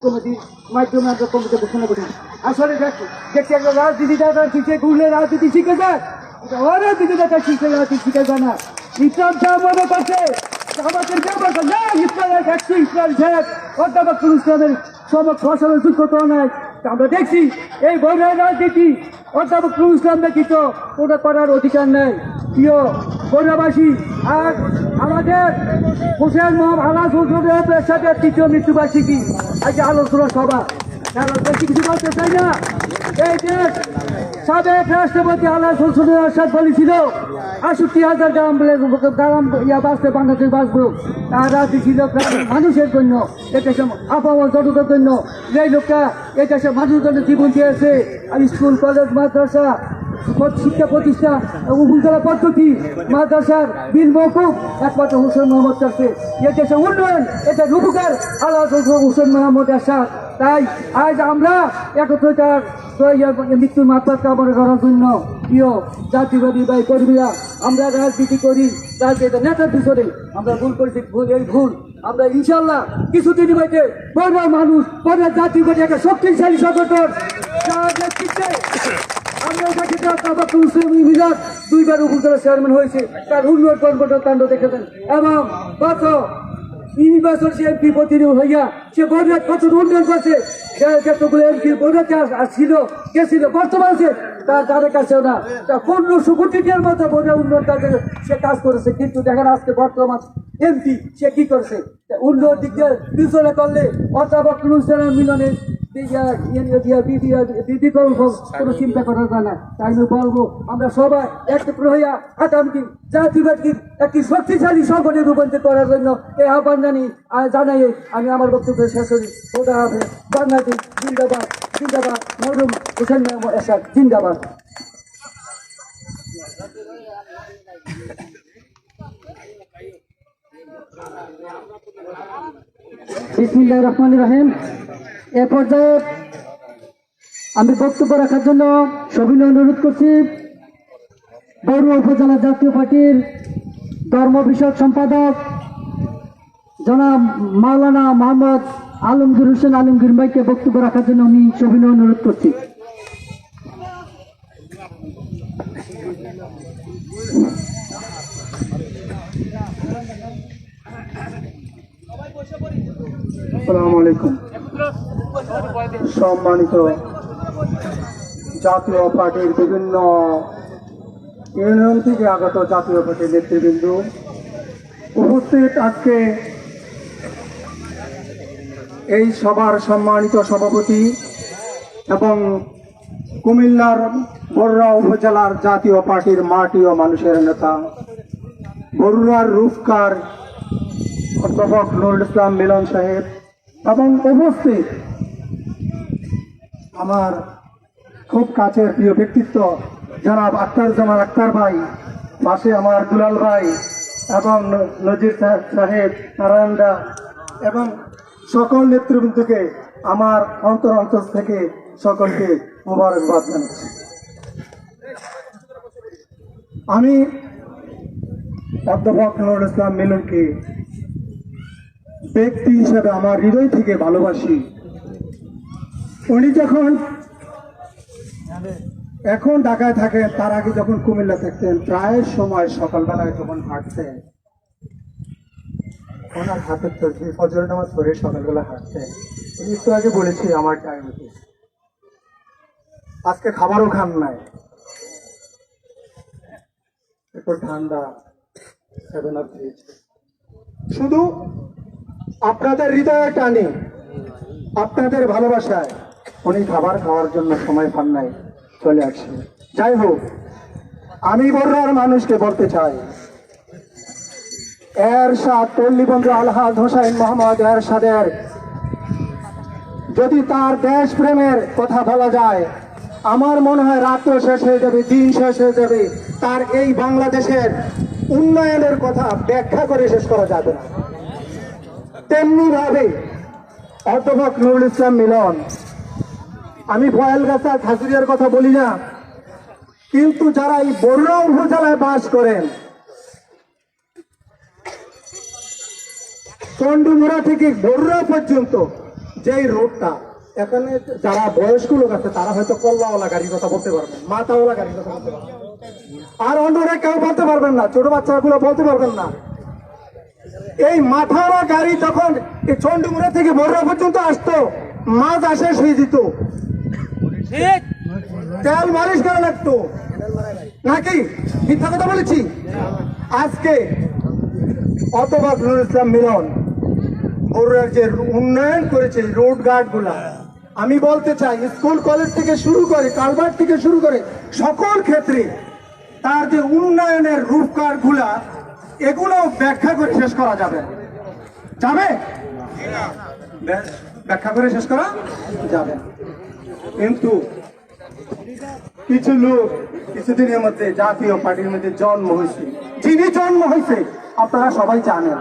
কমিটির মাধ্যমে আমরা কমিটি ঘোষণা করি। আসলে দেখছি একটা রাজনীতিটা শিখে ঘুরলে রাজনীতি শিখে যায়, রাজনীতিটা শিখে রাজনীতি শিখে যায় না। ইসলাম মনে করছে আমাদের কেউ না, ইসলামের একশো ইসলাম ঝেড় অধ্যাপক ইসলামের ফসলের যোগ্যতা নাই। আমরা দেখছি এই বৈরায় রাজনীতি অধ্যাপক ইসলাম ব্যতীত ওটা করার অধিকার নেই। প্রিয় বৈরাবাসী, আর আমাদের হোসেন আলাস হোসেনের সাথে তৃতীয় মৃত্যুবার্ষিকী আজকে আলোচনা সভা। বেশি কিছু বলতে চাই না। এই দেশ সাবেক রাষ্ট্রপতি আলাস হোসেনের আসাদ বলেছিল ৬৮,০০০ গ্রাম বাঁচতে বাংলাদেশ বাঁচবো। তার রাজনীতি ছিল মানুষের জন্য, এদেশের আবহাওয়া জনতার জন্য। এই লোকটা এদেশের মানুষের জন্য জীবন দিয়েছে। আর স্কুল কলেজ মাদ্রাসা শিক্ষা প্রতিষ্ঠান উপজেলা পদ্ধতি মাদ্রাসার বিল মওকুফ একমাত্র হোসেন মোহাম্মদ কাছে। এদেশের উন্নয়ন, এটা রূপকার আল্লাহ হোসেন মোহাম্মদ আসাদ। তাই আজ আমরা একত্রিতার মৃত্যুর মাত্রা কামনা করার জন্য প্রিয় জাতিবাদী ভাই কর্মীরা, আমরা রাজনীতি করি, রাজনীতি নেতার পিছনে আমরা ভুল করেছি। এই ভুল আমরা ইনশাল্লাহ কিছুদিনের মধ্যে বড় মানুষ বড় জাতিবাদী একটা শক্তিশালী সংগঠন নেতৃত্বে আমরা দুইবার উপজেলা চেয়ারম্যান হয়েছে। তার উন্নয়ন কর্মকাণ্ড দেখেছেন এবং গত নির্বাচন সে এমপি প্রতিনিধি হইয়া সে বৈরাট কত উন্নয়ন করছে। যতগুলো এমপি বৈরাটে ছিল গেছিল বর্তমান তাদের কাছেও না ১৫০০ কোটি টাকার মতো বৈরাট উন্নয়ন কাজে সে কাজ করেছে। কিন্তু দেখেন আজকে বর্তমান এমপি সে কি করছে, উন্নয়ন দিক দিয়ে বিবেচনা করলে অধ্যাপক মিলনে কোনো চিন্তা করা যায় না। তাই আমি বলবো আমরা সবাই একত্র হইয়া আগামী জাতিবাদীর একটি শক্তিশালী সংগঠনে রূপান্তর করার জন্য এই আহ্বান জানাই আমি আমার বক্তব্য শেষ করি। বাংলাদেশ জিন্দাবাদ, জিন্দাবাদ, মরহুম হোসেন মোহাম্মদ আসাদ জিন্দাবাদ। বিসমিল্লাহির রহমানির রহিম। এ পর্যায়ে আমি বক্তব্য রাখার জন্য সবিনয় অনুরোধ করছি বড়ুয়া উপজেলা জাতীয় পার্টির ধর্ম বিষয়ক সম্পাদক জনাব মাওলানা মোহাম্মদ আলমগীর হোসেন আলমগীর ভাইকে বক্তব্য রাখার জন্য আমি সবিনয় অনুরোধ করছি। আসসালামু আলাইকুম। সম্মানিত জাতীয় পার্টির বিভিন্ন ইউনিয়ন থেকে আগত জাতীয় পার্টির নেতৃবৃন্দ উপস্থিত, আজকে এই সভার সম্মানিত সভাপতি এবং কুমিল্লার বরুড়া উপজেলার জাতীয় পার্টির মাটি ও মানুষের নেতা বরুড়ার রূপকার অধ্যাপক নুরুল ইসলাম মিলন সাহেব এবং উপস্থিত আমার খুব কাছের প্রিয় ব্যক্তিত্ব জনাব আখতারুজ্জামান আখতার ভাই, পাশে আমার দুলাল ভাই এবং নজির সাহেব, নারায়ণদা এবং সকল নেতৃবৃন্দকে আমার অন্তর থেকে সকলকে মোবারকবাদ জানাচ্ছি। আমি অধ্যাপক নুরুল ইসলাম মিলনকে ব্যক্তি হিসেবে আমার হৃদয় থেকে ভালোবাসি। উনি যখন এখন ঢাকায় থাকেন, তার আগে যখন কুমিল্লা থাকতেন, প্রায় সময় সকালবেলায় যখন হাঁটতেন, ওনার হাতের তসবি ফজর নামাজ পড়ে সকালবেলা হাঁটতেন। উনি একটু আগে বলেছি আমার টাইম আজকে খাবারও খান নাই, একটু ঠান্ডা 7 আপ খেয়েছে। শুধু আপনাদের হৃদয়ে টানে, আপনাদের ভালোবাসায় উনি খাবার খাওয়ার জন্য সময় পান নাই, চলে আসছে। যাই হোক, আমি বরুড়ার মানুষকে বলতে চাই, এরশাদ পল্লীবন্ধু আলহাজ হোসেন মোহাম্মদ এরশাদের যদি তার দেশ প্রেমের কথা বলা যায়, আমার মনে হয় রাত্র শেষ হয়ে যাবে, দিন শেষ হয়ে যাবে, তার এই বাংলাদেশের উন্নয়নের কথা ব্যাখ্যা করে শেষ করা যাবে না। তেমনি ভাবে অধ্যাপক নুরুল ইসলাম মিলন, আমি ফয়েলগাছা খাসুরিয়ার কথা বলি না, কিন্তু যারা এই বরুড়া উপজেলায় বাস করেন, চন্ডুমুড়া থেকে বরুড়া পর্যন্ত যেই রোডটা এখানে যারা বয়স্ক লোক আছে তারা হয়তো কল্লাওয়ালা গাড়ির কথা বলতে পারবেন, মাথাওয়ালা গাড়ির কথা বলতে পারবেন, আর অন্যরা কেউ বলতে পারবেন না, ছোট বাচ্চাগুলো বলতে পারবেন না। এই মাথাওয়ালা গাড়ি যখন এই চন্ডীমুড়া থেকে বড়রা পর্যন্ত আসতো, মাছ আসে সেই দিত, তেল মালিশ করা লাগতো নাকি? মিথ্যা কথা বলেছি? আজকে অথবা নুরুল ইসলাম মিলন বড়ুয়ার যে উন্নয়ন করেছে রোড গার্ড গুলা, আমি বলতে চাই স্কুল কলেজ থেকে শুরু করে কালভার্ট থেকে শুরু করে সকল ক্ষেত্রে তার যে উন্নয়নের রূপকার গুলা, এগুলো ব্যাখ্যা করে শেষ করা যাবে যাবে ব্যাখ্যা করে শেষ করা যাবে। কিন্তু কিছু লোক কিছুদিনের মধ্যে জাতীয় পার্টির মধ্যে জন্ম হয়েছে, যিনি জন্ম হয়েছে আপনারা সবাই জানেন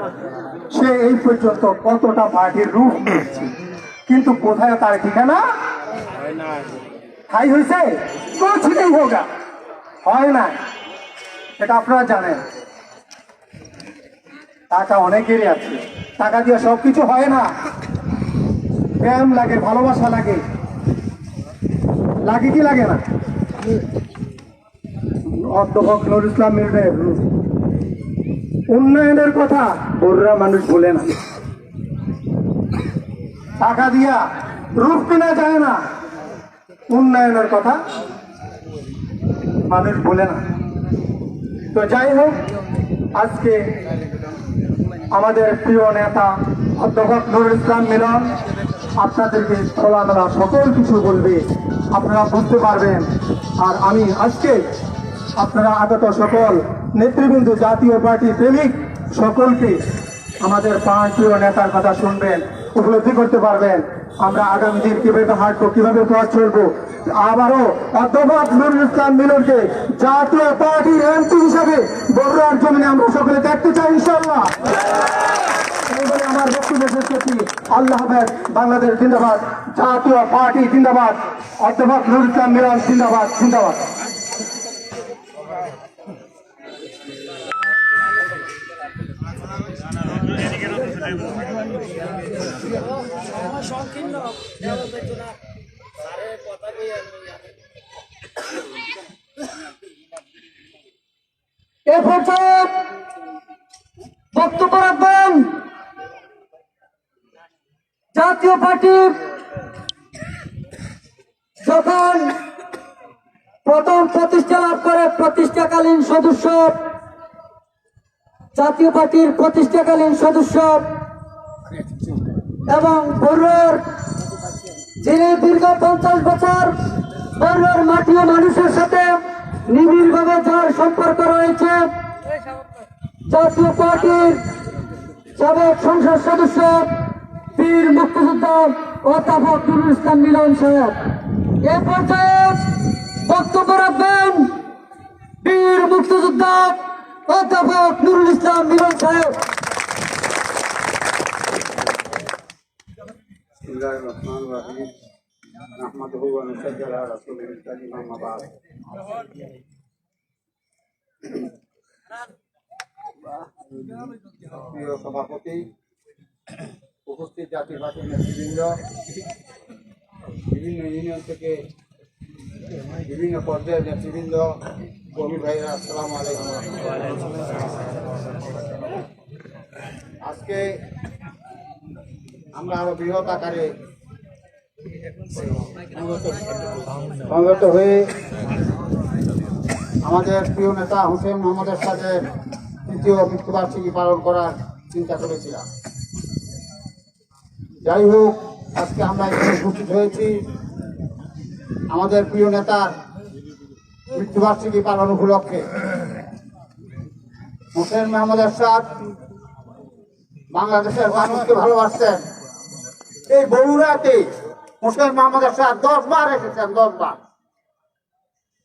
সে এই পর্যন্ত কতটা পার্টির রূপ নিয়েছে, কিন্তু কোথায় তার ঠিকানা ঠাই হয়েছে কুছ নেই হোগা, হয় না, এটা আপনারা জানেন। টাকা অনেকেরই আছে, টাকা দিয়ে সবকিছু হয় না, প্রেম লাগে, ভালোবাসা লাগে, লাগে কি লাগে না? অধ্যাপক নুরুল ইসলাম মিলনের উন্নয়নের কথা বড়রা মানুষ বলে না, টাকা দিয়া রূপ কেনা যায় না, উন্নয়নের কথা মানুষ বলে না। তো যাই হোক, আজকে আমাদের প্রিয় নেতা অধ্যাপক নুরুল ইসলাম মিলন আপনাদেরকে খোলামেলা সকল কিছু বলবে, আপনারা বুঝতে পারবেন। আর আমি আজকে আপনারা আগত সকল নেতৃবৃন্দ, জাতীয় পার্টি প্রেমিক সকলকে আমাদের প্রিয় নেতার কথা শুনবেন, উপলব্ধি করতে পারবেন আমরা আগামী দিন কিভাবে হাঁটবো, কিভাবে পথ চলবো। আবারও অধ্যাপক নুরুল ইসলাম মিলনকে জাতীয় পার্টির এমপি হিসাবে বড়ুয়ার জমিনে আমরা সকলে দেখতে চাই ইনশাআল্লাহ। এই বলে আমার বক্তব্য শেষ করছি। আল্লাহ হাফেজ। বাংলাদেশ জিন্দাবাদ, জাতীয় পার্টি জিন্দাবাদ, অধ্যাপক নুরুল ইসলাম মিলন জিন্দাবাদ, জিন্দাবাদ। এ পর্যায়ে বক্তব্য রাখবেন জাতীয় পার্টির যখন প্রথম প্রতিষ্ঠা লাভ করে প্রতিষ্ঠাকালীন সদস্য, জাতীয় পার্টির প্রতিষ্ঠাকালীন সদস্য এবং বড়ুয়ার যিনি দীর্ঘ 50 বছর বড়ুয়ার মাটি ও মানুষের সাথে নিবিড়ভাবে যার সম্পর্ক রয়েছে, জাতীয় পার্টির সাবেক সংসদ সদস্য বীর মুক্তিযোদ্ধা অধ্যাপক নুরুল ইসলাম মিলন সাহেব। এ পর্যায়ে বক্তব্য রাখবেন বীর মুক্তিযোদ্ধা অধ্যাপক নুরুল ইসলাম মিলন সাহেব। প্রিয় সভাপতি, উপস্থিত জাতীয় পার্টির নেতৃবৃন্দ, বিভিন্ন ইউনিয়ন থেকে বিভিন্ন পর্যায়ের নেতৃবৃন্দ, কর্মী ভাইরা, আসসালামু আলাইকুম। আজকে আমরা আরো বৃহৎ আকারে সংগত হয়ে আমাদের প্রিয় নেতা হোসেন মোহাম্মদ এরশাদের তৃতীয় মৃত্যুবার্ষিকী পালন করার চিন্তা করেছিলাম। যাই হোক, আজকে আমরা এখানে উপস্থিত হয়েছি আমাদের প্রিয় নেতার মৃত্যুবার্ষিকী পালন উপলক্ষে। হোসেন মোহাম্মদ এরশাদ বাংলাদেশের মানুষকে ভালোবাসতেন। এই বগুড়াতে হোসেন মোহাম্মদ এরশাদ 10 বার এসেছেন, 10 বার।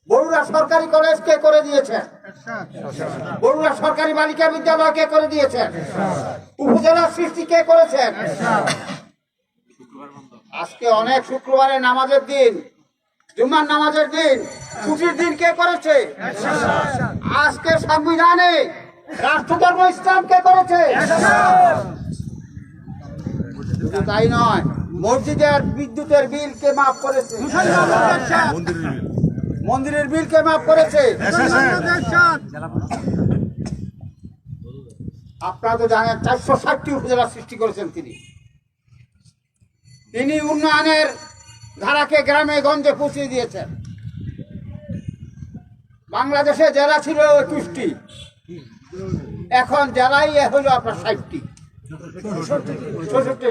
বগুড়া সরকারি কলেজ কে করে দিয়েছেন? বগুড়া সরকারি বালিকা বিদ্যালয় কে করে দিয়েছেন? উপজেলার সৃষ্টি কে করেছেন? আজকে অনেক শুক্রবারে নামাজের দিন, জুম্মার নামাজের দিন, ছুটির দিন কে করেছে? আজকে সংবিধানে রাষ্ট্রধর্ম ইসলাম কে করেছে? শুধু তাই নয়, মসজিদের বিদ্যুতের বিল কে মাফ করেছে? মন্দিরের বিল কে মাফ করেছে? আপনারা তো জানেন 460টি উপজেলা সৃষ্টি করেছেন তিনি। তিনি উন্নয়নের ধারাকে গ্রামে গঞ্জে পৌঁছে দিয়েছেন। বাংলাদেশে জেলা ছিল 21টি, এখন জেলাই হলো আপনার 60টি,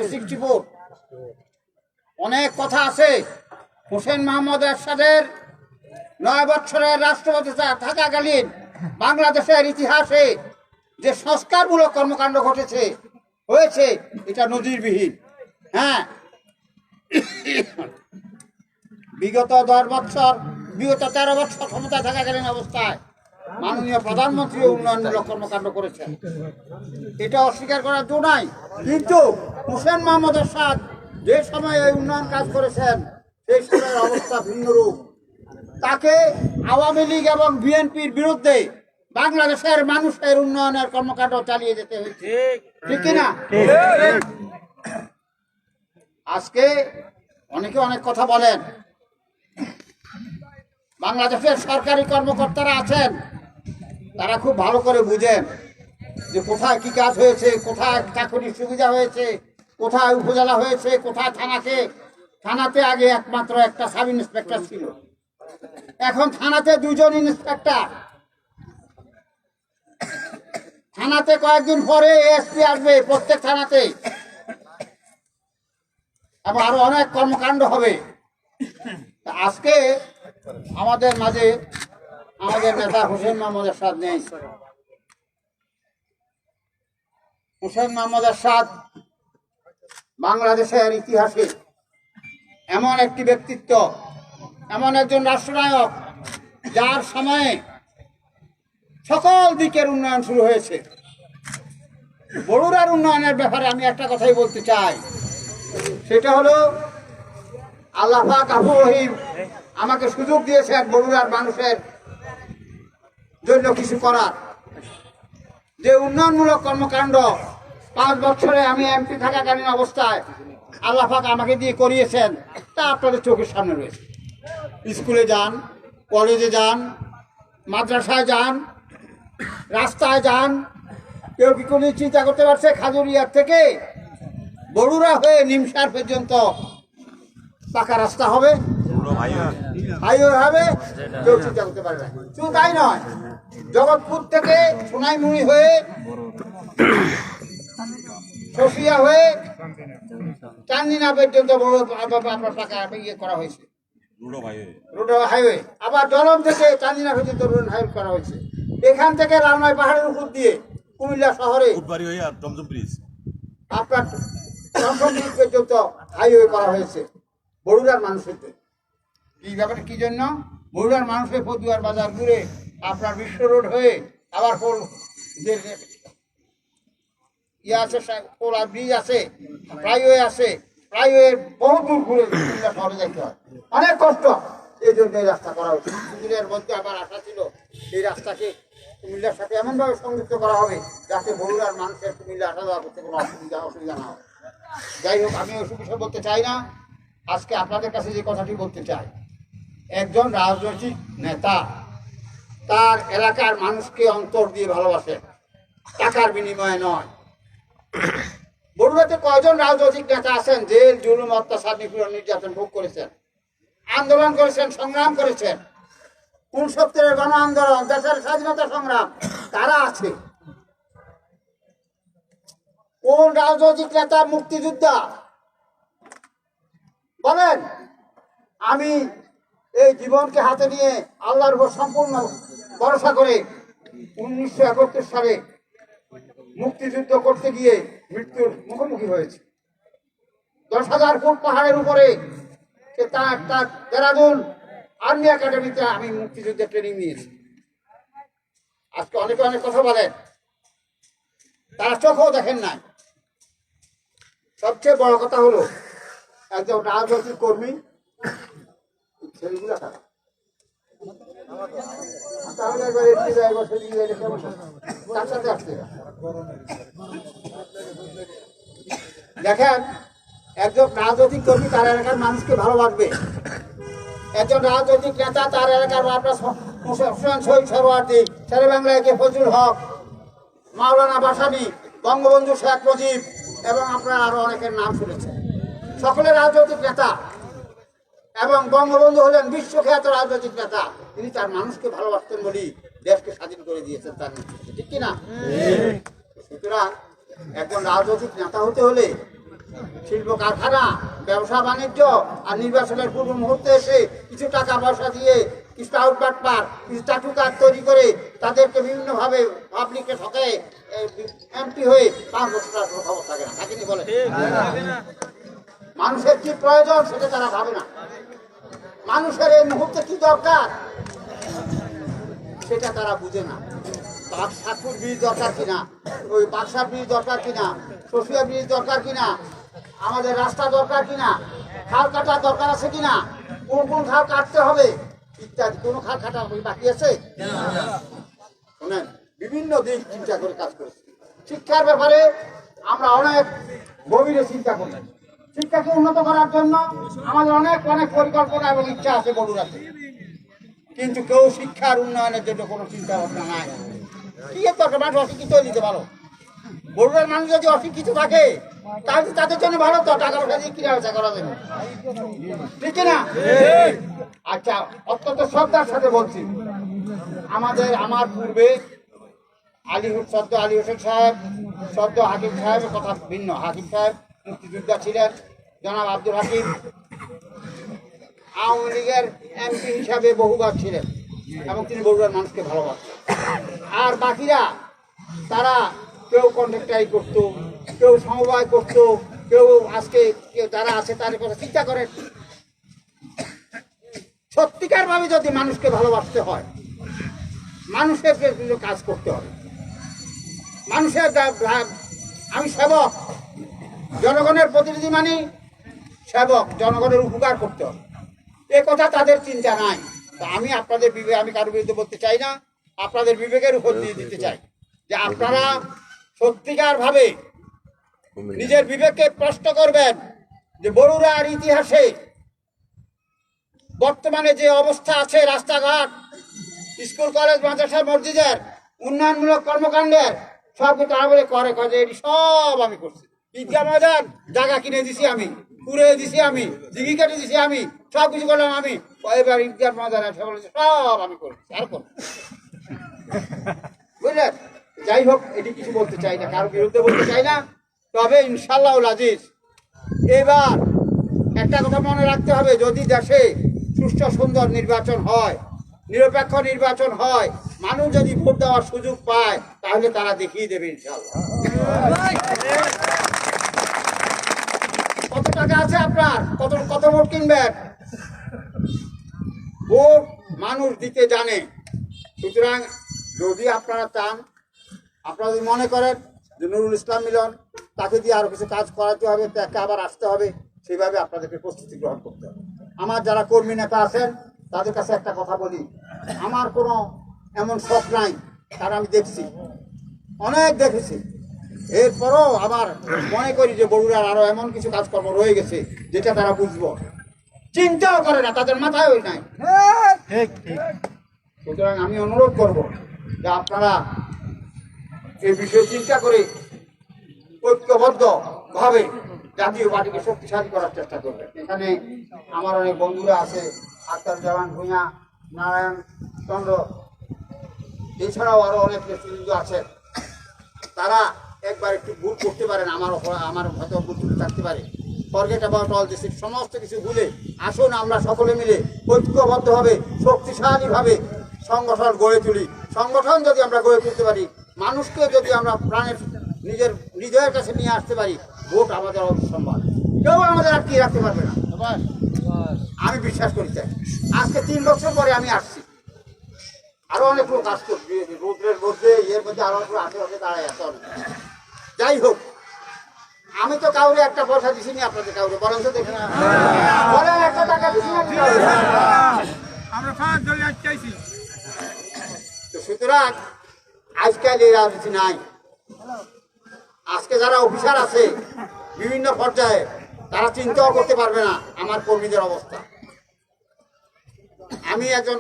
64। অনেক কথা আছে। হোসেন মোহাম্মদ এরশাদের 9 বছরের রাষ্ট্রপতি থাকাকালীন বাংলাদেশের ইতিহাসে যে সংস্কারমূলক কর্মকাণ্ড হয়েছে এটা নজিরবিহীন। হ্যাঁ, বিগত 13 বছর ক্ষমতায় থাকাকালীন অবস্থায় মাননীয় প্রধানমন্ত্রী উন্নয়নমূলক কর্মকাণ্ড করেছেন, এটা অস্বীকার করার জো নাই। কিন্তু হোসেন মোহাম্মদ এরশাদ যে সময় এই উন্নয়ন কাজ করেছেন সেই সময়ের অবস্থা ভিন্নরূপ। তাকে আওয়ামী লীগ এবং বিএনপির বিরুদ্ধে বাংলাদেশের মানুষের উন্নয়নের কর্মকাণ্ড চালিয়ে যেতে হয়েছে, ঠিক কিনা? আজকে অনেকে অনেক কথা বলেন। বাংলাদেশের সরকারি কর্মকর্তারা আছেন, তারা খুব ভালো করে বুঝেন যে কোথায় কি কাজ হয়েছে, কোথায় চাকরির সুবিধা হয়েছে, কোথায় উপজেলা হয়েছে, কোথায় থানাতে আগে একমাত্র একটা সাব ইন্সপেক্টর ছিল, এখন থানাতে 2 জন ইন্সপেক্টর। থানাতে কয়েকদিন পরে এসপি আসবে প্রত্যেক থানাতে, এবং আরো অনেক কর্মকাণ্ড হবে। আজকে আমাদের মাঝে আমাদের নেতা হোসেন মোহাম্মদ এরশাদ নেই। হোসেন মোহাম্মদ এরশাদ বাংলাদেশের ইতিহাসে এমন একটি ব্যক্তিত্ব, এমন একজন রাষ্ট্রনায়ক যার সময়ে সকল দিকের উন্নয়ন শুরু হয়েছে। বরুড়ার উন্নয়নের ব্যাপারে আমি একটা কথাই বলতে চাই, সেটা হলো আল্লাহ পাক আফু রহিম আমাকে সুযোগ দিয়েছেন বরুড়ার মানুষের জন্য কিছু করার। যে উন্নয়নমূলক কর্মকাণ্ড 5 বছরে আমি এমপি থাকাকালীন অবস্থায় আল্লাহ পাক আমাকে দিয়ে করিয়েছেন, তা আপনাদের চোখের সামনে রয়েছে। স্কুলে যান, কলেজে যান, মাদ্রাসায় যান, রাস্তায় যান। কেউ কি কোনো চিন্তা করতে পারছে খাজুরিয়ার থেকে বরুড়া হয়ে নিমসার পর্যন্ত পাকা রাস্তা হবে, হাইওয়ে হবে? কেউ চিন্তা করতে পারে না। শুধু তাই নয়, জগৎপুর থেকে সোনাইমুড়ি হয়ে সফিয়া হয়ে চান্দিনা পর্যন্ত বড় আপনার পাকা ইয়ে করা হয়েছে, রোড হাইওয়ে। আবার দলম থেকে চান্দিনা পর্যন্ত রোড হাইওয়ে করা হয়েছে। এখান থেকে লালমাই পাহাড়ের উপর দিয়ে কুমিল্লা শহরে আপনার পর্যন্ত হাইওয়ে করা হয়েছে বরুড়ার মানুষের জন্য। এই ব্যাপারে কি জন্য? বরুড়ার মানুষের পদুয়ার বাজার ঘুরে আপনার বিশ্ব রোড হয়ে আবার যে ইয়ে আছে, পোলা ব্রিজ আছে, ফ্লাইওয়ে আছে, ফ্লাইওয়ে বহু দূর ঘুরে কুমিল্লা শহরে যাইতে হয়, অনেক কষ্ট। এই জন্য এই রাস্তা করা হয়েছে। কিছুদিনের মধ্যে আমার আশা ছিল এই রাস্তাকে কুমিল্লার সাথে এমনভাবে সংযুক্ত করা হবে যাতে বরুড়ার মানুষের কুমিল্লা আসা যাওয়া করতে কোনো অসুবিধা না হয়। যাই হোক, আমি ওই বিষয়ে বলতে চাই না। আজকে আপনাদের কাছে যে কথাটি বলতে চাই, একজন রাজনৈতিক নেতা তার এলাকার মানুষকে অন্তর দিয়ে ভালোবাসে, টাকার বিনিময়ে নয়। বরুড়াতে কয়জন রাজনৈতিক নেতা আছেন জেল, জুলুম, অত্যাচার, নিপীড়ন, নির্যাতন ভোগ করেছেন, আন্দোলন করেছেন, সংগ্রাম করেছেন, 69-এর গণ আন্দোলন, দেশের স্বাধীনতা সংগ্রাম, তারা আছে। কোন রাজনৈতিক নেতা মুক্তিযোদ্ধা বলেন? আমি এই জীবনকে হাতে নিয়ে আল্লাহর উপর সম্পূর্ণ ভরসা করে 1971 সালে মুক্তিযুদ্ধ করতে গিয়ে মৃত্যুর মুখোমুখি হয়েছে। 10,000 ফুট পাহাড়ের উপরে তার দেরাদুন আর্মি একাডেমিতে আমি মুক্তিযুদ্ধের ট্রেনিং নিয়েছি। আজকে অনেকে অনেক কথা বলেন, তারা চোখেও দেখেন নাই। সবচেয়ে বড় কথা হলো একজন রাজনৈতিক কর্মী ছেলেগুলা কারা? তাহলে একবার এটি যায়, একবার সেদিকে যায়, তার সাথে আসতে দেখেন একজন রাজনৈতিক কর্মী তার এলাকার মানুষকে ভালোবাসবে, একজন রাজনৈতিক নেতা তার এলাকার আপনার হোসেন শহীদ সরোয়ার্দী, শেরে বাংলা কে ফজলুল হক, মাওলানা ভাসানী, বঙ্গবন্ধু শেখ মুজিব এবং আপনারা আরো অনেকের নাম শুনেছেন। সকলে রাজনৈতিক নেতা এবং বঙ্গবন্ধু হলেন বিশ্বখ্যাত রাজনৈতিক নেতা। তিনি তার মানুষকে ভালোবাসতেন বলেই দেশকে স্বাধীন করে দিয়েছেন তার নেতৃত্বে, ঠিক কিনা? সুতরাং একজন রাজনৈতিক নেতা হতে হলে শিল্প কারখানা, ব্যবসা বাণিজ্য আর নির্বাচনের পূর্ব মুহূর্তে এসে কিছু টাকা পয়সা দিয়ে কিছু আউটবাট পার কিছু চাটু কার্ড তৈরি করে তাদেরকে বিভিন্নভাবে পাবলিককে ঠকে এমপি হয়ে 5 বছর খবর থাকে না, থাকেনি বলে? মানুষের কি প্রয়োজন সেটা তারা ভাবে না, মানুষের এই মুহূর্তে কি দরকার সেটা তারা বুঝে না। সাতপুর ব্রিজ দরকার কিনা, ওই বাক্সা ব্রিজ দরকার কিনা, সফিয়া ব্রিজ দরকার কিনা, আমাদের রাস্তা দরকার কিনা, খাল কাটার দরকার আছে কিনা, কোন কোন খাল কাটতে হবে ইত্যাদি। কোনো খাল কাটা বাকি আছে? শোনেন, বিভিন্ন দিক চিন্তা করে কাজ করেছি। শিক্ষার ব্যাপারে আমরা অনেক গভীরে চিন্তা করি। শিক্ষাকে উন্নত করার জন্য আমাদের অনেক অনেক পরিকল্পনা এবং ইচ্ছা আছে বড়ুরাতে, কিন্তু কেউ শিক্ষার উন্নয়নের জন্য কোনো চিন্তা ভাবনা নাই। কি এর দরকার? মানুষ অশিক্ষিত হয়ে দিতে পারো। বড়ুরার মানুষ যদি অশিক্ষিত থাকে তাহলে তাদের জন্য ভালো, তো টাকা পয়সা দিয়ে কিনা ব্যবসা করা যাবে, ঠিক না? আচ্ছা, অত্যন্ত শ্রদ্ধার সাথে বলছি, আমার পূর্বে সদ্য আলী হোসেন সাহেব, সদ্য হাকিম সাহেবের কথা ভিন্ন। হাকিম সাহেব মুক্তিযোদ্ধা ছিলেন, জনাব আব্দুল হাকিম আওয়ামী লীগের এমপি হিসাবে বহুবার ছিলেন এবং তিনি বগুড়ার মানুষকে ভালোবাসতেন। আর বাকিরা তারা কেউ কন্ট্রাক্টারি করতো, কেউ সমবায় করতো, কেউ আজকে কেউ যারা আছে তাদের কথা চিন্তা করেন। সত্যিকার ভাবে যদি মানুষকে ভালোবাসতে হয়, মানুষের জন্য কাজ করতে হবে। মানুষের আমি সেবক, জনগণের প্রতিনিধি মানি সেবক, জনগণের উপকার করতে হবে, এ কথা তাদের চিন্তা নাই। তা আমি আপনাদের বিবেক, আমি কারোর বিরুদ্ধে বলতে চাই না, আপনাদের বিবেকের উপর দিয়ে দিতে চাই যে আপনারা সত্যিকার ভাবে নিজের বিবেককে প্রশ্ন করবেন যে বড়ুরার ইতিহাসে বর্তমানে যে অবস্থা আছে, রাস্তাঘাট, স্কুল কলেজ মাদ্রাসা মসজিদের উন্নয়নমূলক কর্মকাণ্ডের সব তারা বলে করে যে এটি সব আমি করছি। ঈদগাহ ময়দান জায়গা কিনে দিছি আমি, পুরে দিছি আমি, দিঘি কেটে দিছি আমি, সব কিছু করলাম আমি। এবার ঈদগাহ ময়দান এসে বলেছে সব আমি করছি, আর করব, বুঝলেন? যাই হোক, এটি কিছু বলতে চাই না, কারোর বিরুদ্ধে বলতে চাই না। তবে ইনশাআল্লাহ আজিজ, এবার একটা কথা মনে রাখতে হবে, যদি দেশে সুষ্ঠু সুন্দর নির্বাচন হয়, নিরপেক্ষ নির্বাচন হয়, মানুষ যদি ভোট দেওয়ার সুযোগ পায় তাহলে তারা দেখিয়ে দেবে ইনশাআল্লাহ। কত টাকা আছে আপনার, কত ভোট কিনবেন? ভোট মানুষ দিতে জানে। সুতরাং যদি আপনারা চান, আপনারা যদি মনে করেন যে নুরুল ইসলাম মিলন, তাকে দিয়ে আরো কিছু কাজ করাতে হবে, তাকে আবার আসতে হবে, সেইভাবে আপনাদেরকে প্রস্তুতি গ্রহণ করতে হবে। আমার যারা কর্মী নেতা আছেন তাদের কাছে একটা কথা বলি, আমার কোনো এমন শখ নাই, তারা আমি দেখছি, অনেক দেখেছি। এরপরও আমার মনে করি যে বগুড়ার আরো এমন কিছু কাজকর্ম রয়ে গেছে যেটা তারা বুঝবো, চিন্তাও করে না, তাদের মাথায় ওই নাই। সুতরাং আমি অনুরোধ করব যে আপনারা এই বিষয়ে চিন্তা করে ঐক্যবদ্ধ ভাবে জাতীয় পার্টিকে শক্তিশালী করার চেষ্টা করবেন। এখানে আমার অনেক বন্ধুরা আছে, আক্তার জামান ভূঁইয়া, নারায়ণ চন্দ্র, এছাড়াও আরো অনেক নেতৃবৃন্দ আছে। তারা একবার একটু ভুল করতে পারেন, আমার হয়তো ভুল থাকতে পারে, ফরগেট অ্যাবাউট অল দিস, সমস্ত কিছু ভুলে আসুন আমরা সকলে মিলে ঐক্যবদ্ধভাবে শক্তিশালীভাবে সংগঠন গড়ে তুলি। সংগঠন যদি আমরা গড়ে তুলতে পারি, মানুষকে যদি আমরা প্রাণের নিজের হৃদয়ের কাছে নিয়ে আসতে পারি, ভোট আমাদের অবশ্যম্ভাব, কেউ আমাদের আটকিয়ে রাখতে পারবে না। আমি বিশ্বাস করি তাই। আজকে 3 বছর পরে আমি আসছি, আরো অনেক লোক আসতো, রোদ্রের মধ্যে এর মধ্যে আরো অনেক আশেপাশে দাঁড়ায় আছে অনেক। যাই হোক, আমি তো কাউরে একটা পয়সা দিছি নি, আপনাদের কাউরে বলেন তো দেখি, বলেন একটা টাকা দিছি না? তো সুতরাং আজকাল এই রাজনীতি নাই। আজকে যারা অফিসার আছে বিভিন্ন পর্যায়ে, তারা চিন্তাও করতে পারবে না আমার কর্মীদের অবস্থা। আমি একজন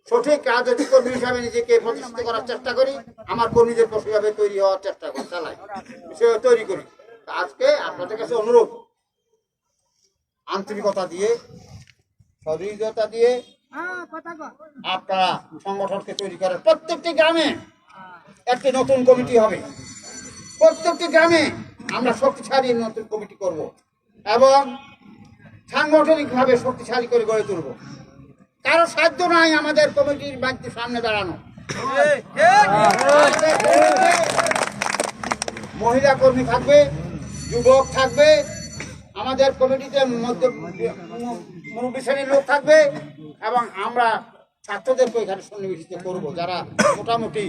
সঠিক রাজনৈতিক কর্মী হিসাবে নিজেকে প্রতিষ্ঠিত করার চেষ্টা করি, আমার কর্মীদের সেভাবে তৈরি হওয়ার চেষ্টা করি, চালাই, সেভাবে তৈরি করি। আজকে আপনাদের কাছে অনুরোধ, আন্তরিকতা দিয়ে, সহযোগিতা দিয়ে আপনারা সংগঠনকে তৈরি করেন। প্রত্যেকটি গ্রামে একটি নতুন কমিটি হবে, প্রত্যেকটি গ্রামে আমরা শক্তিশালী নতুন কমিটি করব এবং সাংগঠনিকভাবে শক্তিশালী করে গড়ে তুলব। কারো সাধ্য নাই আমাদের কমিটির বাড়িতে সামনে দাঁড়ানো। মহিলা কর্মী থাকবে, যুবক থাকবে, আমাদের কমিটিতে মধ্যে মুরব্বী শ্রেণীর লোক থাকবে এবং আমরা ছাত্রদেরকে এখানে সন্নিবেশিত করবো যারা মোটামুটি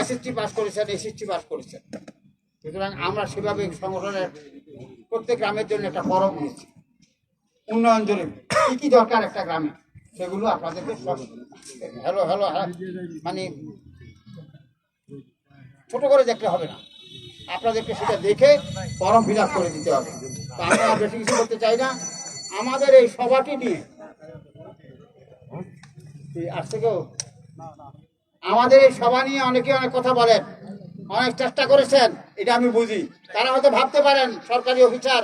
এসএসটি পাস করেছেন, এসএসটি পাস করেছেন। সুতরাং আমরা সেভাবে সংগঠনের প্রত্যেক গ্রামের জন্য একটা ফরম নিয়েছি, উন্নয়ন জন্য কি কি দরকার একটা গ্রামে, সেগুলো আপনাদেরকে মানে ছোট করে দেখতে হবে না, আপনাদেরকে সেটা দেখে ফর্ম ফিল আপ করে দিতে হবে। তো আমি আর বেশি কিছু করতে চাই না। আমাদের এই সভাটি নিয়ে আসছে কেউ, আমাদের এই সভা নিয়ে অনেকে অনেক কথা বলেন, অনেক চেষ্টা করেছেন, এটা আমি বুঝি। তারা হয়তো ভাবতে পারেন সরকারি অফিসার,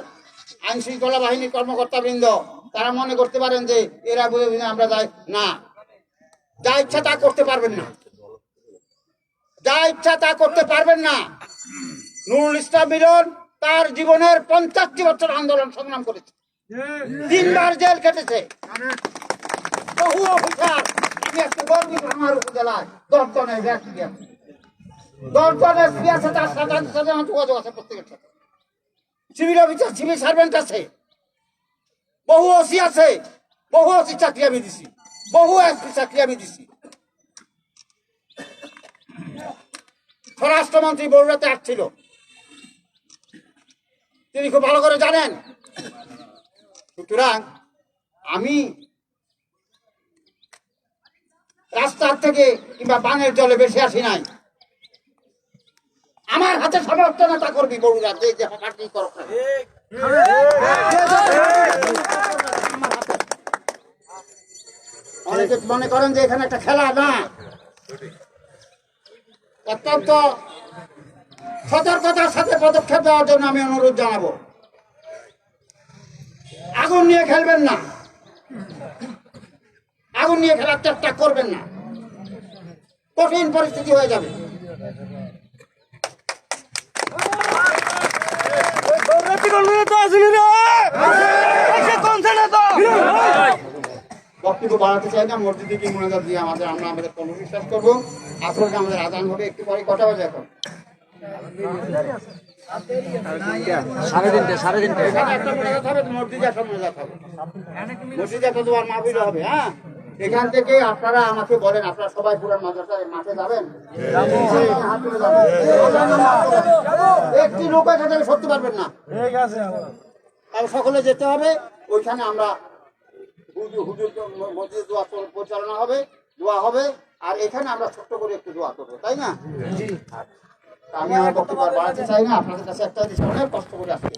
আইন শৃঙ্খলা বাহিনীর কর্মকর্তাবৃন্দ, তারা মনে করতে পারেন যে এরা বুঝে আমরা যাই না, যা ইচ্ছা তা করতে পারবেন না, যা ইচ্ছা তা করতে পারবেন না। নুরুল ইসলাম মিলন তার জীবনের 50টি বছর আন্দোলন সংগ্রাম করেছে, 3 বার জেল কেটেছে, বহু অফিসার। আমি একটা গর্বিত, আমার উপজেলায় 10 জনের ব্যক্তি আছে, 10 জনের স্ত্রী আছে, তার সাথে আমার যোগাযোগ আছে প্রত্যেকের সাথে। সিভিল অফিসার, সিভিল সার্ভেন্ট আছে, বহু ওসি আছে, বহু ওসি চাকরি আমি দিছি, বহু এসপি চাকরি আমি দিছি। স্বরাষ্ট্রমন্ত্রী বগুড়াতে আসছিল, তিনি খুব ভালো করে জানেন। সুতরাং আমি রাস্তার থেকে কিংবা বানের জলে বেশি আসি নাই, আমার হাতে সমর্থ নেতা করবি বগুড়া, যে হাঁটি করো। অনেকে মনে করেন যে এখানে একটা খেলা, না, অত্যন্ত সতর্কতার সাথে পদক্ষেপ দেওয়ার জন্য আমি অনুরোধ জানাবো। আগুন নিয়ে খেলবেন না, আগুন নিয়ে খেলার চেষ্টা করবেন না, কঠিন পরিস্থিতি হয়ে যাবে। বক্তব্য বাড়াতে চাই না, মসজিদে কি মোনাজাত দিয়ে আমরা আমাদের কর্মবিশ্বাস করবো। আসলে আমাদের আজান হবে একটু পরে। কটা বাজে এখন? 3:30। এখানে একটা মোনাজাত হবে, মসজিদে একটা মোনাজাত হবে, মসজিদে একটা দোয়ার মাহফিল হবে। হ্যাঁ, এখান থেকে আপনারা আমাকে বলেন, আপনারা সবাই পুরান মাদ্রাসার মাঠে যাবেন? একটি লোক এখান থেকে সরতে পারবেন না, সকলে যেতে হবে। ওইখানে আমরা হুজুর মসজিদে দোয়া পরিচালনা হবে, দোয়া হবে, আর এখানে আমরা ছোট্ট করে একটু দোয়া করবো, তাই না? আমি আমার বক্তব্য বাড়াতে চাই না, আপনাদের কাছে একটা অনেক কষ্ট করে আসছে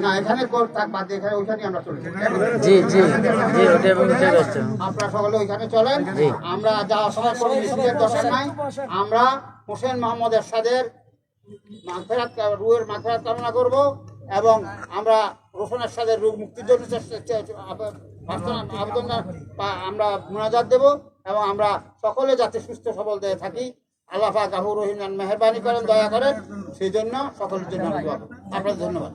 না, এখানে বাদ দিয়ে এখানে ওইখানে আমরা চলে যাই। আপনারা সকলে ওইখানে চলেন, আমরা যাওয়ার সময় কোনো মিছিলের দরকার নাই। আমরা হোসেন মোহাম্মদ এরশাদের রুহের মাগফিরাত কামনা করব এবং আমরা হোসেন এরশাদের রোগ মুক্তির জন্য আবেদন আমরা মোনাজাত দেব এবং আমরা সকলে যাতে সুস্থ সবল দিয়ে থাকি। আল্লাহ পাক গাফুর রহিম মেহেরবানি করেন, দয়া করেন, সেই জন্য সকলের জন্য আপনাদের ধন্যবাদ।